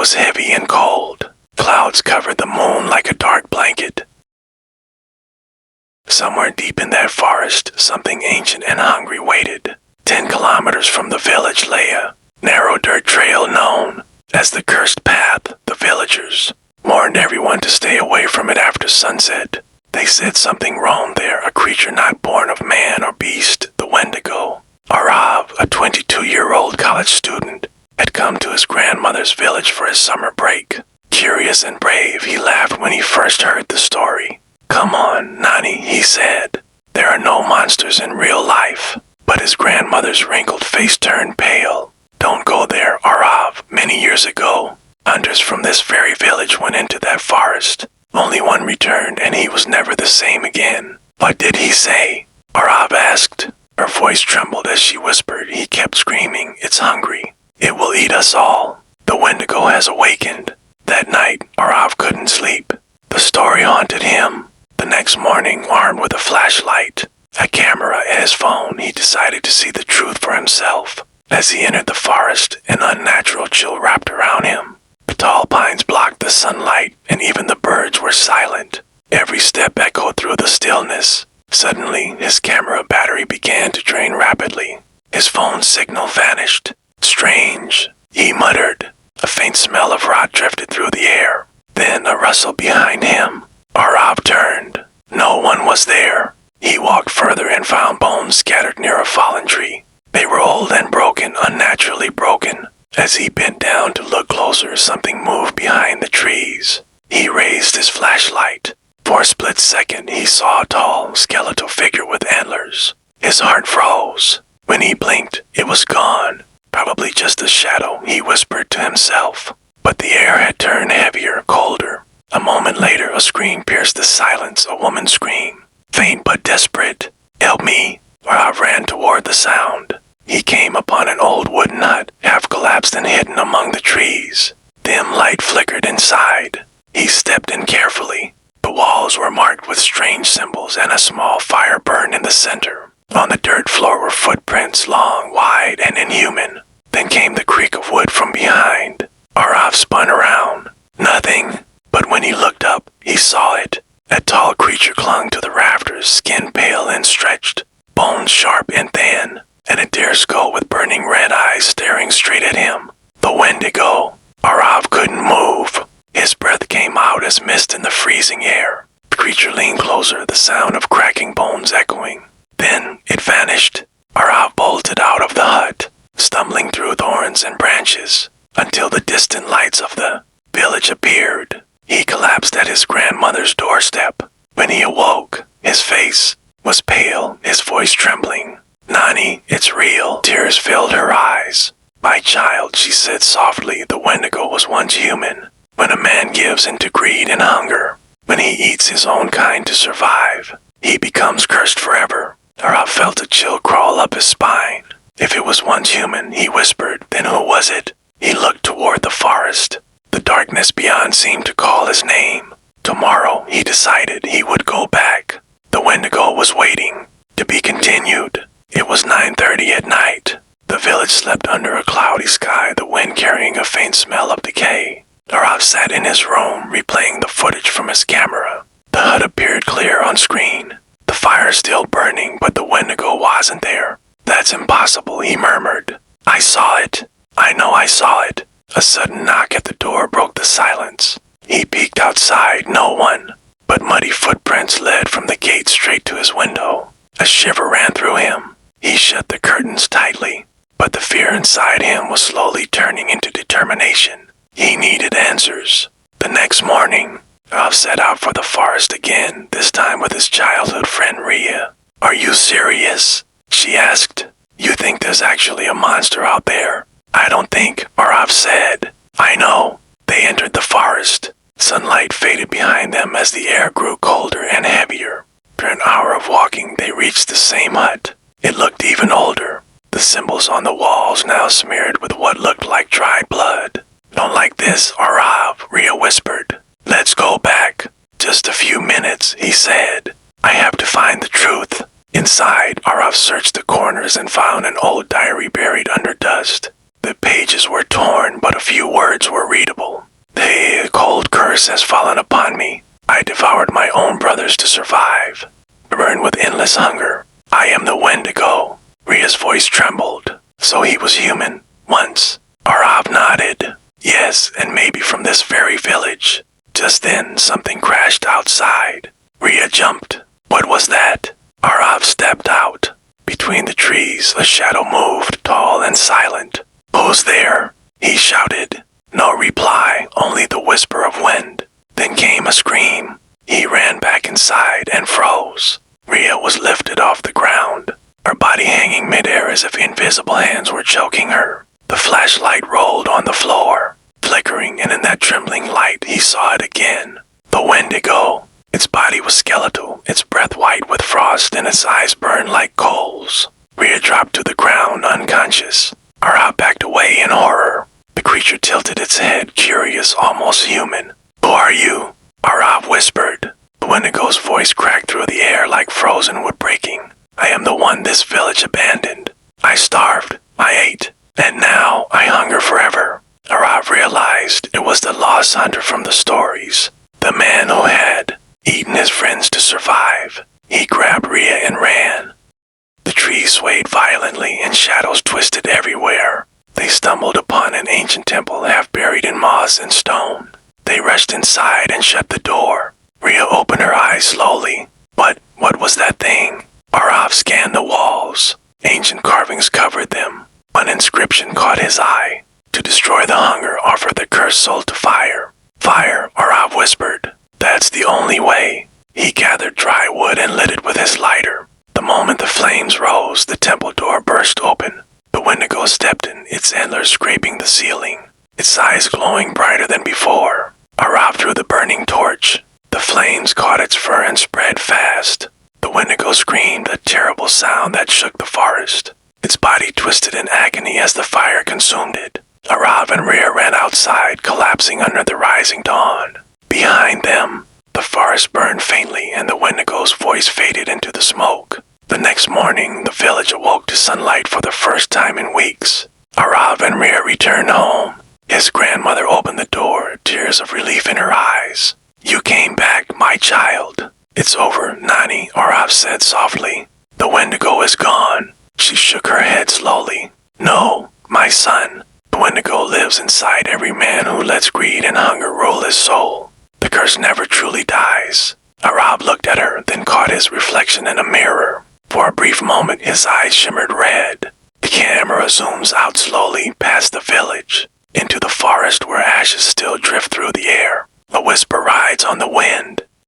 was heavy and cold. Clouds covered the moon like a dark blanket. Somewhere deep in that forest, something ancient and hungry waited. 10 kilometers from the village lay a narrow dirt trail known as the Cursed Path. The villagers warned everyone to stay away from it after sunset. They said something roamed there, a creature not born of man or beast, the Wendigo. Arav, a 22-year-old college student, had come to his grandmother's village for his summer break. Curious and brave, he laughed when he first heard the story. "Come on, Nani," he said. "There are no monsters in real life." But his grandmother's wrinkled face turned pale. "Don't go there, Arav. Many years ago, hunters from this very village went into that forest. Only one returned, and he was never the same again." "What did he say?" Arav asked. Her voice trembled as she whispered. "He kept screaming, 'It's hungry. It will eat us all. The Wendigo has awakened.'" That night, Arav couldn't sleep. The story haunted him. The next morning, armed with a flashlight, a camera, and his phone, he decided to see the truth for himself. As he entered the forest, an unnatural chill wrapped around him. The tall pines blocked the sunlight, and even the birds were silent. Every step echoed through the stillness. Suddenly, his camera battery began to drain rapidly. His phone signal vanished. "Strange," he muttered. A faint smell of rot drifted through the air. Then a rustle behind him. Arav turned. No one was there. He walked further and found bones scattered near a fallen tree. They were old and broken, unnaturally broken. As he bent down to look closer, something moved behind the trees. He raised his flashlight. For a split second, he saw a tall, skeletal figure with antlers. His heart froze. When he blinked, it was gone. Probably just a shadow, he whispered to himself. But the air had turned heavier, colder. A moment later, a scream pierced the silence, a woman's scream. Faint but desperate. "Help me!" Arav ran toward the sound. He came upon an old wooden hut, half collapsed and hidden among the trees. Dim light flickered inside. He stepped in carefully. The walls were marked with strange symbols, and a small fire burned in the center. On the dirt floor were footprints, long, wide, and inhuman. Then came the creak of wood from behind. Arav spun around. Nothing. But when he looked up, he saw it. A tall creature clung to the rafters, skin pale and stretched, bones sharp and thin, and a deer skull with burning red eyes staring straight at him. The Wendigo. Arav couldn't move. His breath came out as mist in the freezing air. The creature leaned closer, the sound of cracking bones echoing. Then it vanished. Arav bolted out of the hut, stumbling through thorns and branches, until the distant lights of the village appeared. He collapsed at his grandmother's doorstep. When he awoke, his face was pale, his voice trembling. "Nani, it's real." Tears filled her eyes. "My child," she said softly, "the Wendigo was once human. When a man gives into greed and hunger, when he eats his own kind to survive, he becomes cursed forever." Arav felt a chill crawl up his spine. "If it was once human," he whispered, "then who was it?" He looked toward the forest. The darkness beyond seemed to call his name. Tomorrow, he decided, he would go back. The Wendigo was waiting. To be continued. It was 9:30 at night. The village slept under a cloudy sky, the wind carrying a faint smell of decay. Arav sat in his room, replaying the footage from his camera. The hut appeared clear on screen. The fire still burning, but the Wendigo wasn't there. "That's impossible," he murmured. "I saw it. I know I saw it." A sudden knock at the door broke the silence. He peeked outside, no one, but muddy footprints led from the gate straight to his window. A shiver ran through him. He shut the curtains tightly, but the fear inside him was slowly turning into determination. He needed answers. The next morning, Arav set out for the forest again, this time with his childhood friend Rhea. "Are you serious?" she asked. "You think there's actually a monster out there?" "I don't think," Arav said. "I know." They entered the forest. Sunlight faded behind them as the air grew colder and heavier. After an hour of walking, they reached the same hut. It looked even older. The symbols on the walls now smeared with what looked like dried blood. "Don't like this, Arav," Rhea whispered. "Let's go back." "Just a few minutes," he said. "I have to find the truth." Inside, Arav searched the corners and found an old diary buried under dust. The pages were torn, but a few words were readable. curse has fallen upon me. I devoured my own brothers to survive. Burned with endless hunger. I am the Wendigo. Rhea's voice trembled. So he was human. Once. Arav nodded. Yes, and maybe from this very village. Just then, something crashed outside. Rhea jumped. What was that? Arav stepped out. Between the trees, a shadow moved, tall and silent. Who's there? He shouted. No reply, only the whisper of wind. Then came a scream. He ran back inside and froze. Rhea was lifted off the ground, her body hanging midair as if invisible hands were choking her. The flashlight rolled on the floor, flickering, and in that trembling light he saw it again. The Wendigo. Its body was skeletal, its breath white with frost, and its eyes burned like coals. Rhea dropped to the ground, unconscious. Arav backed away in horror. The creature tilted its head, curious, almost human. Who are you? Arav whispered. The Wendigo's voice cracked through the air like frozen wood breaking. I am the one this village abandoned. I starved, I ate, and now I hunger forever. Arav realized it was the lost hunter from the stories, the man who had eaten his friends to survive. He grabbed Rhea and ran. The trees swayed violently and shadows twisted everywhere. They stumbled upon an ancient temple half buried in moss and stone. They rushed inside and shut the door. Rhea opened her eyes slowly. What was that thing? Arav scanned the walls. Ancient carvings covered them. An inscription caught his eye. To destroy the hunger, offer the cursed soul to fire. Fire, Arav whispered. That's the only way. He gathered dry wood and lit it with his lighter. The moment the flames rose, the temple door burst open. The Wendigo stepped in, its antlers scraping the ceiling, its eyes glowing brighter than before. Arav drew the burning torch. The flames caught its fur and spread fast. The Wendigo screamed, a terrible sound that shook the forest. Its body twisted in agony as the fire consumed it. Arav and Rhea ran outside, collapsing under the rising dawn. Behind them, the forest burned faintly and the Wendigo's voice faded into the smoke. The next morning, the village awoke to sunlight for the first time in weeks. Arav and Rhea returned home. His grandmother opened the door, tears of relief in her eyes. You came back, my child. It's over, Nani, Arav said softly. The Wendigo is gone. She shook her head slowly. No, my son. The Wendigo lives inside every man who lets greed and hunger rule his soul. The curse never truly dies. Arav looked at her, then caught his reflection in a mirror. For a brief moment, his eyes shimmered red. The camera zooms out slowly past the village, into the forest where ashes still drift through the air. A whisper rides on the wind.